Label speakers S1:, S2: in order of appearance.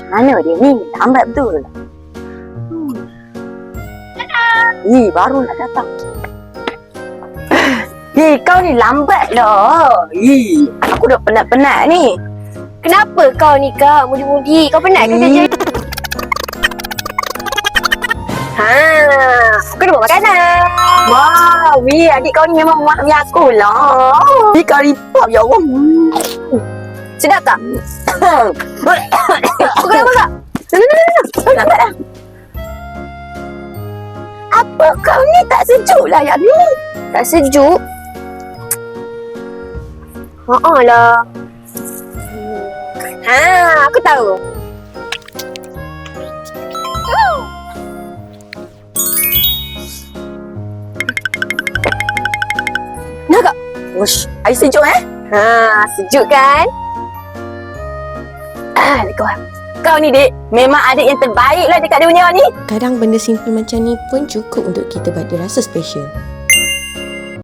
S1: Mana dia ni? Lambat betul. Baru nak datang. Kau ni lambat lah. Aku dah penat-penat ni.
S2: Kenapa kau ni kak mudi-mudi? Kau penat ke kerja? Aku dah buat makanan.
S1: Wah, adik kau ni memang mak aku lah. Kari pop ya Allah.
S2: Sedap tak? Aku kenapa kak?
S1: Lambat lah. Apa kau ni tak sejuk lah yang ni?
S2: Tak sejuk? Lah. Aku tahu.
S1: Nah kak. Wush, air sejuk
S2: Sejuk kan?
S1: Kau ni dik, memang adik yang terbaik lah dekat dunia ni.
S3: Kadang benda simple macam ni pun cukup untuk kita buat dia rasa special.